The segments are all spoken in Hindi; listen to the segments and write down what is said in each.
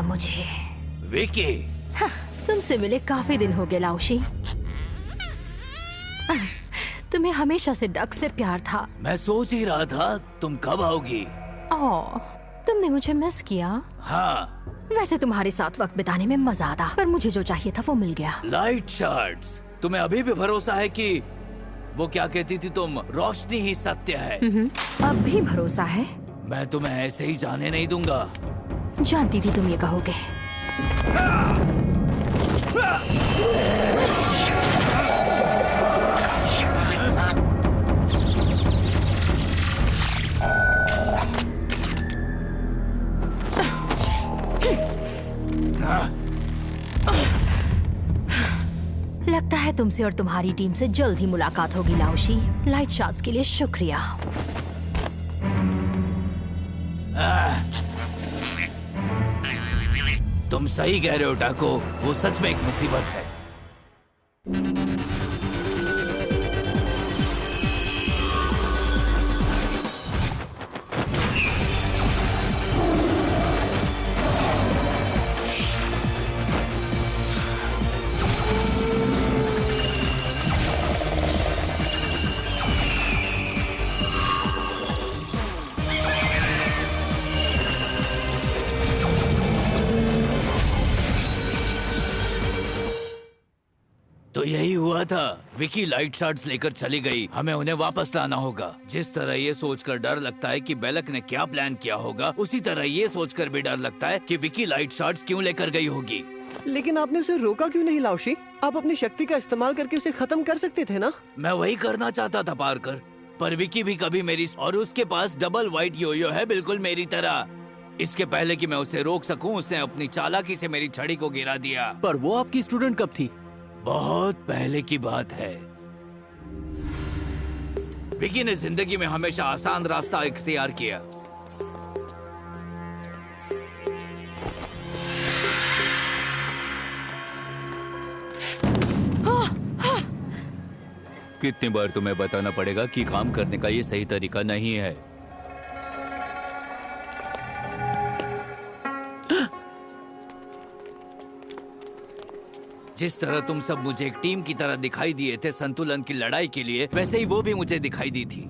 मिला मुझे। विकी, हाँ, तुमसे मिले काफी दिन हो गए लाओशी। तुम्हें हमेशा से डक से प्यार था। मैं सोच ही रहा था तुम कब आओगी। ओह, तुमने मुझे मिस किया? हाँ। वैसे तुम्हारे साथ वक्त बिताने में मजा आता, पर मुझे जो चाहिए था वो मिल गया। लाइट शार्ट्स, तुम्हें अभी भी भरोसा है कि वो क्या कहती थी तुम, रोशनी ही सत्य है? अब भी भरोसा है? मैं तुम्हें ऐसे ही जाने नहीं दूंगा। जानती थी तुम ये कहोगे। लगता है तुमसे और तुम्हारी टीम से जल्द ही मुलाकात होगी लाओशी। लाइट शार्ट्स के लिए शुक्रिया। तुम सही कह रहे हो टाको, वो सच में एक मुसीबत है। तो यही हुआ था, विकी लाइट शार्ट्स लेकर चली गई, हमें उन्हें वापस लाना होगा। जिस तरह ये सोचकर डर लगता है कि बेलक ने क्या प्लान किया होगा, उसी तरह ये सोचकर भी डर लगता है कि विकी लाइट शार्ट्स क्यों लेकर गई होगी। लेकिन आपने उसे रोका क्यों नहीं लाओशी? आप अपनी शक्ति का इस्तेमाल करके उसे खत्म कर सकते थे ना? मैं वही करना चाहता था पार्कर, पर विकी भी कभी मेरी, और उसके पास डबल व्हाइट योयो है बिल्कुल मेरी तरह। इसके पहले कि मैं उसे रोक सकूं, उसने अपनी चालाकी से मेरी छड़ी को गिरा दिया। पर वो आपकी स्टूडेंट कब थी? बहुत पहले की बात है। विकी ने जिंदगी में हमेशा आसान रास्ता इख्तियार किया। कितनी बार तुम्हें बताना पड़ेगा कि काम करने का ये सही तरीका नहीं है। जिस तरह तुम सब मुझे एक टीम की तरह दिखाई दिए थे संतुलन की लड़ाई के लिए, वैसे ही वो भी मुझे दिखाई दी थी।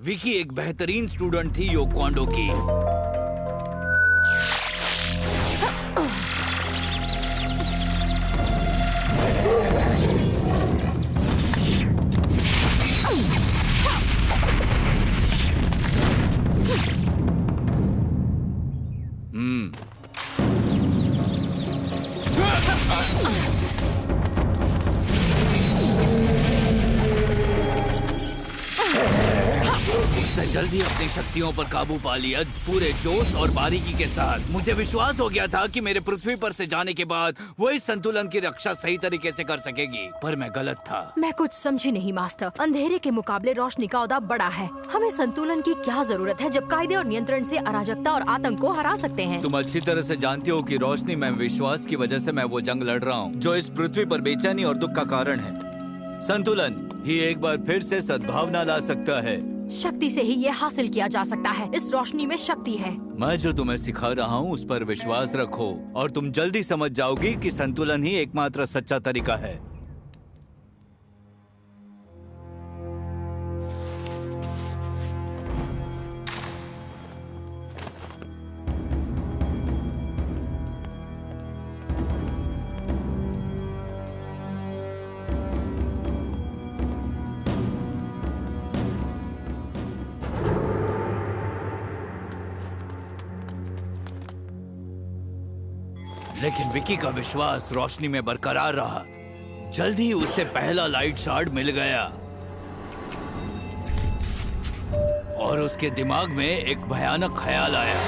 विकी एक बेहतरीन स्टूडेंट थी योग क्वांडो की। उसने जल्दी अपनी शक्तियों पर काबू पा लिया, पूरे जोश और बारीकी के साथ। मुझे विश्वास हो गया था कि मेरे पृथ्वी पर से जाने के बाद वो इस संतुलन की रक्षा सही तरीके से कर सकेगी, पर मैं गलत था। मैं कुछ समझी नहीं मास्टर। अंधेरे के मुकाबले रोशनी का ओहदा बड़ा है। हमें संतुलन की क्या जरूरत है जब कायदे और नियंत्रण से अराजकता और आतंक को हरा सकते हैं। तुम अच्छी तरह से जानती हो कि रोशनी में विश्वास की वजह से मैं वो जंग लड़ रहा हूँ जो इस पृथ्वी पर बेचैनी और दुख का कारण है। संतुलन ही एक बार फिर से सद्भावना ला सकता है। शक्ति से ही ये हासिल किया जा सकता है। इस रोशनी में शक्ति है। मैं जो तुम्हें सिखा रहा हूँ उस पर विश्वास रखो और तुम जल्दी समझ जाओगी कि संतुलन ही एकमात्र सच्चा तरीका है। लेकिन विकी का विश्वास रोशनी में बरकरार रहा। जल्द ही उसे पहला लाइट शार्ड मिल गया और उसके दिमाग में एक भयानक ख्याल आया।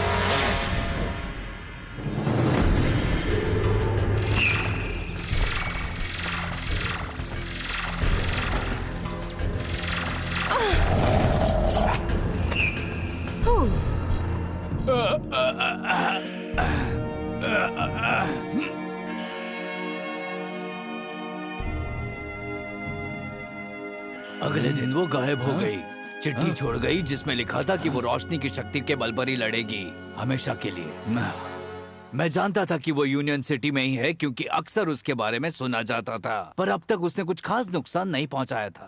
अगले दिन वो गायब हो गई। चिट्ठी छोड़ गई जिसमें लिखा था कि वो रोशनी की शक्ति के बल पर ही लड़ेगी, हमेशा के लिए। मैं जानता था कि वो यूनियन सिटी में ही है क्योंकि अक्सर उसके बारे में सुना जाता था, पर अब तक उसने कुछ खास नुकसान नहीं पहुंचाया था,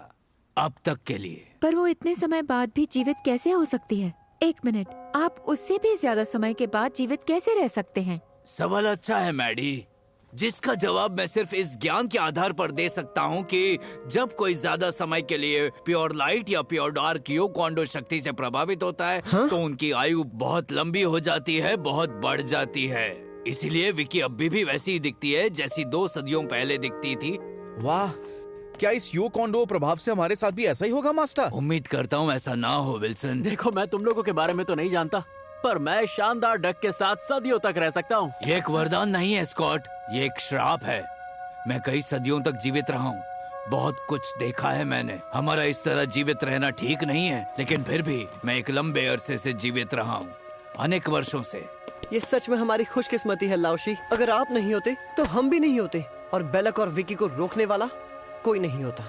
अब तक के लिए। पर वो इतने समय बाद भी जीवित कैसे हो सकती है? एक मिनट, आप उससे भी ज्यादा समय के बाद जीवित कैसे रह सकते हैं? सवाल अच्छा है मैडी, जिसका जवाब मैं सिर्फ इस ज्ञान के आधार पर दे सकता हूँ कि जब कोई ज्यादा समय के लिए प्योर लाइट या प्योर डार्क यो क्वांडो शक्ति से प्रभावित होता है तो उनकी आयु बहुत लंबी हो जाती है, बहुत बढ़ जाती है। इसीलिए विकी अभी भी वैसी ही दिखती है जैसी 2 सदियों पहले दिखती थी। वाह, क्या इस यो कॉन्डो प्रभाव से हमारे साथ भी ऐसा ही होगा मास्टर? उम्मीद करता हूँ ऐसा ना हो विल्सन। देखो, मैं तुम लोगों के बारे में तो नहीं जानता, पर मैं शानदार डक के साथ सदियों तक रह सकता हूँ। ये एक वरदान नहीं है स्कॉट, ये एक श्राप है। मैं कई सदियों तक जीवित रहा हूँ, बहुत कुछ देखा है मैंने। हमारा इस तरह जीवित रहना ठीक नहीं है, लेकिन फिर भी मैं एक लंबे अरसे से जीवित रहा हूँ, अनेक वर्षों से। ये सच में हमारी खुशकिस्मती है लाओशी। अगर आप नहीं होते तो हम भी नहीं होते, और बेलक और विकी को रोकने वाला कोई नहीं होता।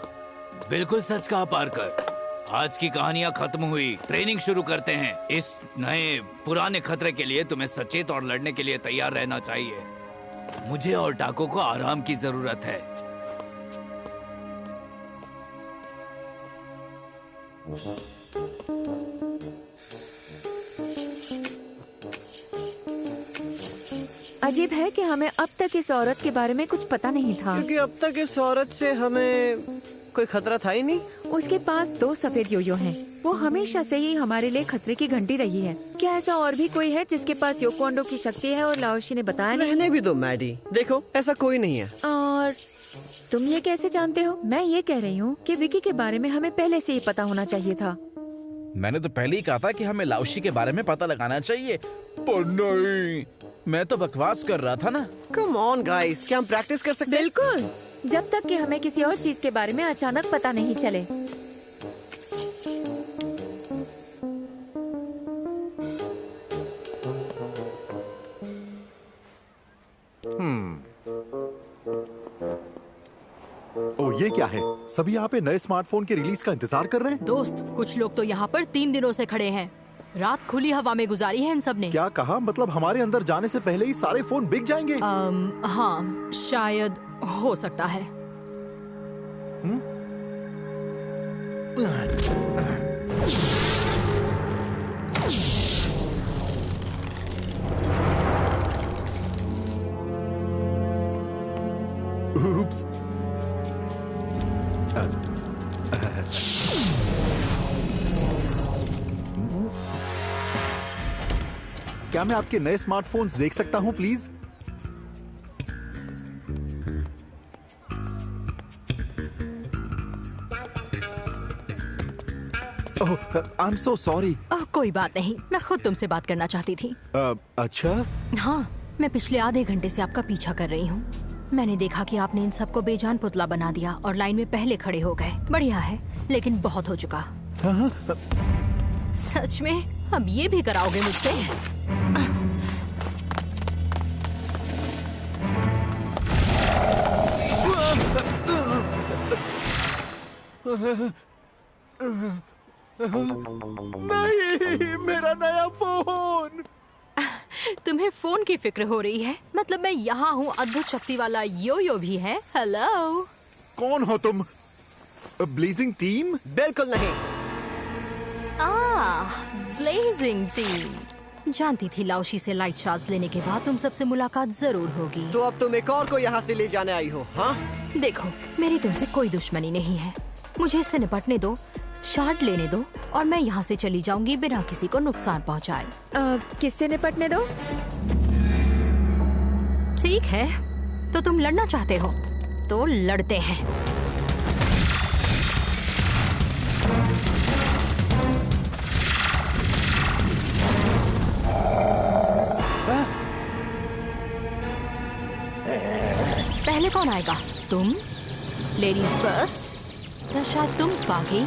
बिल्कुल सच कहा पार्कर। आज की कहानियाँ खत्म हुई, ट्रेनिंग शुरू करते हैं। इस नए पुराने खतरे के लिए तुम्हें सचेत और लड़ने के लिए तैयार रहना चाहिए। मुझे और टाको को आराम की जरूरत है। अजीब है कि हमें अब तक इस औरत के बारे में कुछ पता नहीं था, क्योंकि अब तक इस औरत से हमें कोई खतरा था ही नहीं। उसके पास 2 सफेद योयो हैं। वो हमेशा से ही हमारे लिए खतरे की घंटी रही है। क्या ऐसा और भी कोई है जिसके पास यो क्वांडो की शक्ति है और लाओशी ने बताया नहीं? रहने भी दो मैडी, देखो ऐसा कोई नहीं है। और तुम ये कैसे जानते हो? मैं ये कह रही हूँ कि विकी के बारे में हमें पहले से ही पता होना चाहिए था। मैंने तो पहले ही कहा था कि हमें लाओशी के बारे में पता लगाना चाहिए, पर नहीं, मैं तो बकवास कर रहा था ना। कम ऑन गाइस, क्या हम प्रैक्टिस कर सकते हैं? बिल्कुल, जब तक कि हमें किसी और चीज के बारे में अचानक पता नहीं चले। ओ, ये क्या है? सभी यहाँ पे नए स्मार्टफोन के रिलीज का इंतजार कर रहे हैं। दोस्त, कुछ लोग तो यहाँ पर 3 दिनों से खड़े हैं। रात खुली हवा में गुजारी है इन सब ने। क्या कहा? मतलब हमारे अंदर जाने से पहले ही सारे फोन बिक जाएंगे? हाँ, शायद हो सकता है। Oops. क्या मैं आपके नए स्मार्टफोन्स देख सकता हूं please? Oh, I am so sorry. कोई बात नहीं, मैं खुद तुमसे बात करना चाहती थी। अच्छा, हाँ, मैं पिछले आधे घंटे से आपका पीछा कर रही हूँ। मैंने देखा कि आपने इन सबको बेजान पुतला बना दिया और लाइन में पहले खड़े हो गए। बढ़िया है, लेकिन बहुत हो चुका। सच में अब ये भी कराओगे मुझसे? नहीं, मेरा नया फोन। तुम्हें फोन की फिक्र हो रही है? मतलब मैं यहाँ हूँ, अद्भुत शक्ति वाला योयो भी है। हेलो, कौन हो तुम? Blazing team? बिल्कुल नहीं। Blazing team. जानती थी लाओशी से लाइट शार्ड्स लेने के बाद तुम सबसे मुलाकात जरूर होगी। तो अब तुम एक और को यहाँ से ले जाने आई हो? हाँ, देखो, मेरी तुमसे कोई दुश्मनी नहीं है। मुझे इससे निपटने दो, शार्ड लेने दो, और मैं यहाँ से चली जाऊंगी बिना किसी को नुकसान पहुँचाए। किससे निपटने दो? ठीक है, तो तुम लड़ना चाहते हो तो लड़ते हैं। पहले कौन आएगा? तुम? Ladies first? या शायद तुम स्पार्की?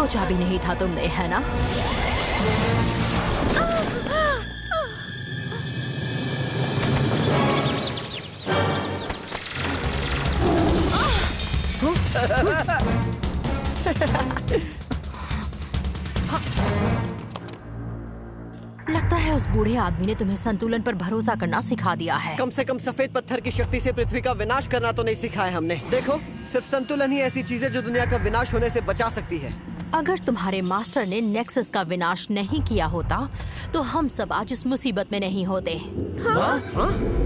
सोचा भी नहीं था तुमने, है ना? लगता है उस बूढ़े आदमी ने तुम्हें संतुलन पर भरोसा करना सिखा दिया है। कम से कम सफेद पत्थर की शक्ति से पृथ्वी का विनाश करना तो नहीं सिखाया हमने। देखो, सिर्फ संतुलन ही ऐसी चीज है जो दुनिया का विनाश होने से बचा सकती है। अगर तुम्हारे मास्टर ने नेक्सस का विनाश नहीं किया होता तो हम सब आज इस मुसीबत में नहीं होते। हाँ?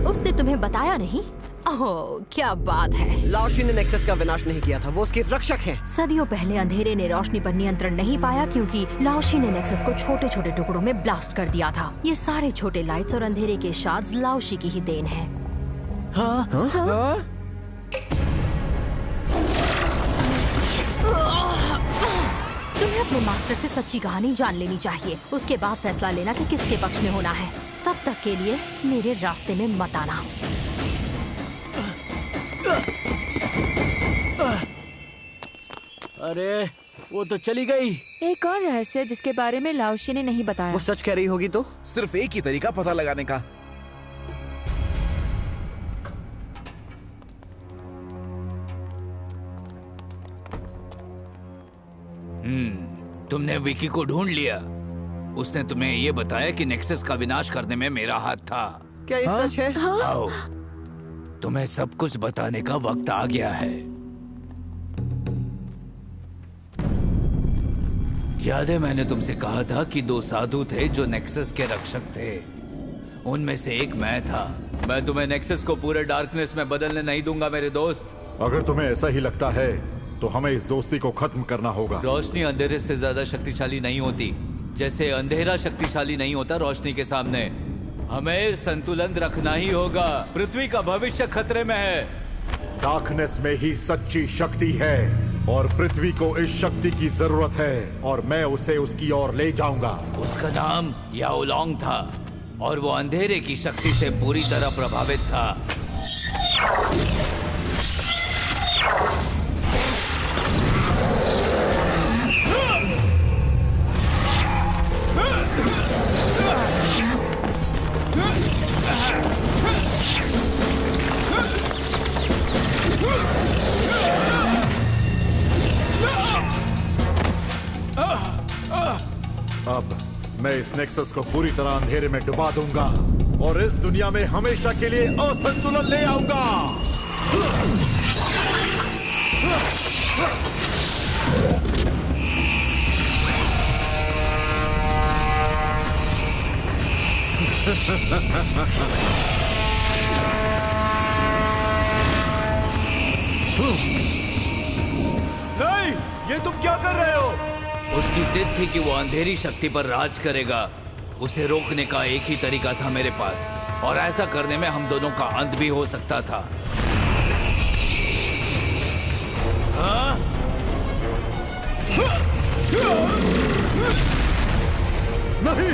उसने तुम्हें बताया नहीं? ओह, क्या बात है। लाओशी ने नेक्सस का विनाश नहीं किया था, वो उसके रक्षक हैं। सदियों पहले अंधेरे ने रोशनी पर नियंत्रण नहीं पाया क्योंकि लाओशी ने नेक्सस को छोटे छोटे टुकड़ों में ब्लास्ट कर दिया था। ये सारे छोटे लाइट्स और अंधेरे के शार्ड्स लाओशी की ही देन है। तुम्हें अपने मास्टर से सच्ची कहानी जान लेनी चाहिए, उसके बाद फैसला लेना कि किसके पक्ष में होना है। तब तक के लिए मेरे रास्ते में मत आना। अरे वो तो चली गई। एक और रहस्य जिसके बारे में लाओशी ने नहीं बताया। वो सच कह रही होगी तो? सिर्फ एक ही तरीका पता लगाने का। तुमने विकी को ढूंढ लिया। उसने तुम्हें ये बताया कि नेक्सस का विनाश करने में मेरा हाथ था। क्या ये सच है? आओ, तुम्हें सब कुछ बताने का वक्त आ गया है। याद है मैंने तुमसे कहा था कि 2 साधु थे जो नेक्सस के रक्षक थे। उनमें से एक मैं था। मैं तुम्हें नेक्सस को पूरे डार्कनेस में बदलने नहीं दूंगा मेरे दोस्त। अगर तुम्हें ऐसा ही लगता है तो हमें इस दोस्ती को खत्म करना होगा। रोशनी अंधेरे से ज्यादा शक्तिशाली नहीं होती, जैसे अंधेरा शक्तिशाली नहीं होता रोशनी के सामने। हमें संतुलन रखना ही होगा। पृथ्वी का भविष्य खतरे में है। डार्कनेस में ही सच्ची शक्ति है और पृथ्वी को इस शक्ति की जरूरत है और मैं उसे उसकी ओर ले जाऊंगा। उसका नाम याओलोंग था और वो अंधेरे की शक्ति से पूरी तरह प्रभावित था। अब मैं इस नेक्सस को पूरी तरह अंधेरे में डुबा दूंगा और इस दुनिया में हमेशा के लिए असंतुलन ले आऊंगा। नहीं, ये तुम क्या कर रहे हो? उसकी जिद थी कि वो अंधेरी शक्ति पर राज करेगा। उसे रोकने का एक ही तरीका था मेरे पास, और ऐसा करने में हम दोनों का अंत भी हो सकता था। हाँ? नहीं,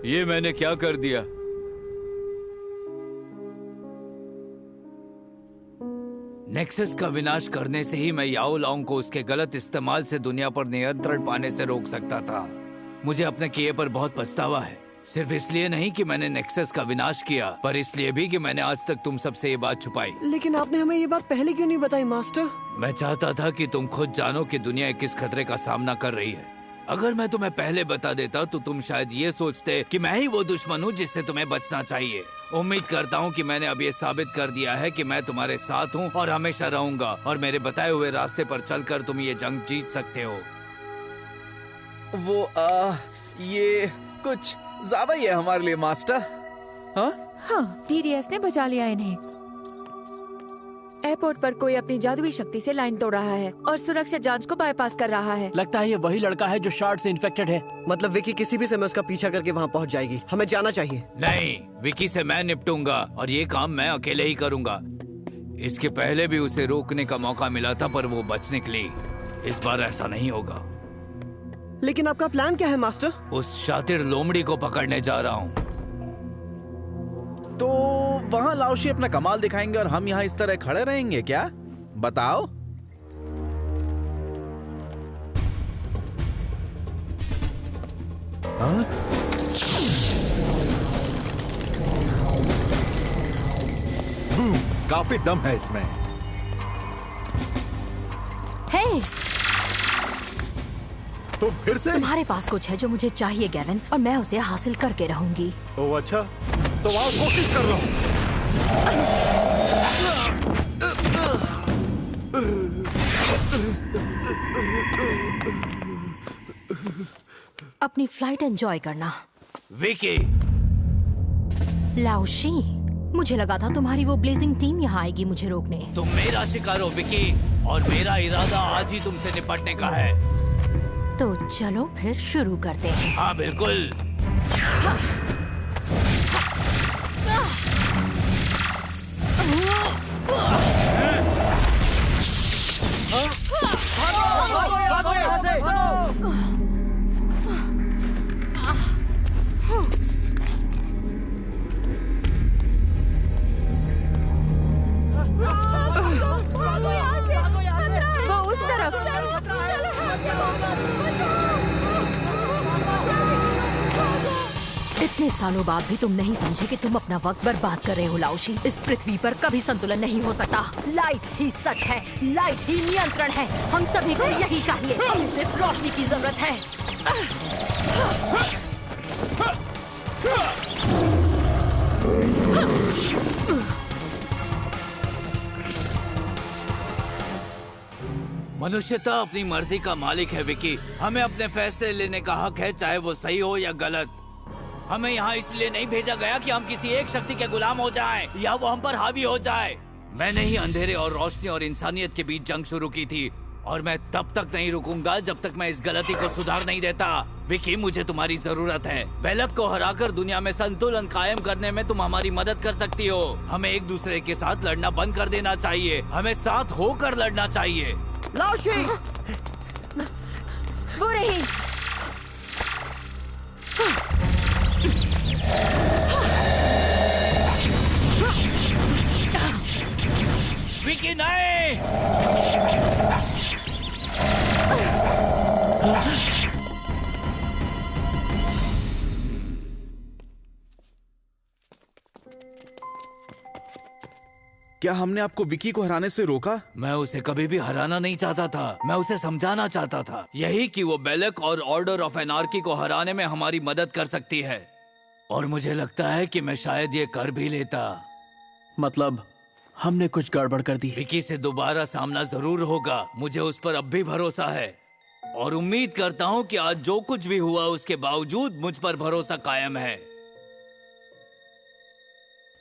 ये मैंने क्या कर दिया? नेक्सस का विनाश करने से ही मैं याओलोंग को उसके गलत इस्तेमाल से दुनिया पर नियंत्रण पाने से रोक सकता था। मुझे अपने किए पर बहुत पछतावा है। सिर्फ इसलिए नहीं कि मैंने नेक्सस का विनाश किया, पर इसलिए भी कि मैंने आज तक तुम सबसे ये बात छुपाई। लेकिन आपने हमें ये बात पहले क्यों नहीं बताई मास्टर? मैं चाहता था कि तुम खुद जानो कि दुनिया किस खतरे का सामना कर रही है। अगर मैं तुम्हें पहले बता देता तो तुम शायद ये सोचते कि मैं ही वो दुश्मन हूँ जिससे तुम्हें बचना चाहिए। उम्मीद करता हूँ कि मैंने अब ये साबित कर दिया है कि मैं तुम्हारे साथ हूँ और हमेशा रहूंगा, और मेरे बताए हुए रास्ते पर चलकर तुम ये जंग जीत सकते हो। वो ये कुछ ज्यादा ही है हमारे लिए मास्टर। हाँ, TDS ने बचा लिया इन्हें। एयरपोर्ट पर कोई अपनी जादुई शक्ति से लाइन तोड़ रहा है और सुरक्षा जांच को बाईपास कर रहा है। लगता है ये वही लड़का है जो शार्ट से इन्फेक्टेड है। मतलब विकी किसी भी समय उसका पीछा करके वहाँ पहुँच जाएगी। हमें जाना चाहिए। नहीं, विकी से मैं निपटूंगा और ये काम मैं अकेले ही करूंगा। इसके पहले भी उसे रोकने का मौका मिला था पर वो बच निकली। इस बार ऐसा नहीं होगा। लेकिन आपका प्लान क्या है मास्टर? उस शातिर लोमड़ी को पकड़ने जा रहा हूँ। तो वहाँ लाओशी अपना कमाल दिखाएंगे और हम यहाँ इस तरह खड़े रहेंगे क्या? बताओ। हाँ? काफी दम है इसमें। हे, तो फिर से? तुम्हारे पास कुछ है जो मुझे चाहिए गेविन, और मैं उसे हासिल करके रहूंगी। ओ अच्छा, तो आओ कोशिश कर रहा हूँ। अपनी फ्लाइट एंजॉय करना। विकी, लाओशी, मुझे लगा था तुम्हारी वो ब्लेजिंग टीम यहाँ आएगी मुझे रोकने। तुम मेरा शिकार हो विकी, और मेरा इरादा आज ही तुमसे निपटने का है। तो चलो फिर शुरू करते हैं। हाँ बिल्कुल। वो उस तरफ। इतने सालों बाद भी तुम नहीं समझे कि तुम अपना वक्त बर्बाद कर रहे हो लाओशी। इस पृथ्वी पर कभी संतुलन नहीं हो सकता। लाइट ही सच है, लाइट ही नियंत्रण है। हम सभी को यही चाहिए। हमें सिर्फ रोशनी की जरूरत है। मनुष्यता अपनी मर्जी का मालिक है विकी। हमें अपने फैसले लेने का हक है, चाहे वो सही हो या गलत। हमें यहाँ इसलिए नहीं भेजा गया कि हम किसी एक शक्ति के गुलाम हो जाएं या वो हम पर हावी हो जाए। मैंने ही अंधेरे और रोशनी और इंसानियत के बीच जंग शुरू की थी, और मैं तब तक नहीं रुकूंगा जब तक मैं इस गलती को सुधार नहीं देता। विकी, मुझे तुम्हारी जरूरत है। बेलक को हराकर दुनिया में संतुलन कायम करने में तुम हमारी मदद कर सकती हो। हमें एक दूसरे के साथ लड़ना बंद कर देना चाहिए। हमें साथ होकर लड़ना चाहिए। लाओशी! वो रही। विकी नहीं! क्या हमने आपको विकी को हराने से रोका? मैं उसे कभी भी हराना नहीं चाहता था। मैं उसे समझाना चाहता था, यही कि वो बेलक और ऑर्डर ऑफ एनार्की को हराने में हमारी मदद कर सकती है। और मुझे लगता है कि मैं शायद ये कर भी लेता। मतलब हमने कुछ गड़बड़ कर दी। विकी से दोबारा सामना जरूर होगा। मुझे उस पर अब भी भरोसा है, और उम्मीद करता हूँ कि आज जो कुछ भी हुआ उसके बावजूद मुझ पर भरोसा कायम है।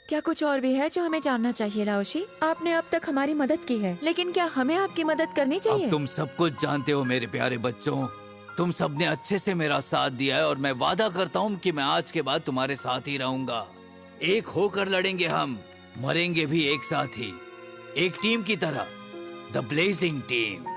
क्या कुछ और भी है जो हमें जानना चाहिए लाओशी? आपने अब तक हमारी मदद की है, लेकिन क्या हमें आपकी मदद करनी चाहिए? अब तुम सब कुछ जानते हो मेरे प्यारे बच्चों। तुम सबने अच्छे से मेरा साथ दिया है, और मैं वादा करता हूँ कि मैं आज के बाद तुम्हारे साथ ही रहूंगा। एक होकर लड़ेंगे हम, मरेंगे भी एक साथ ही, एक टीम की तरह, द ब्लेजिंग टीम।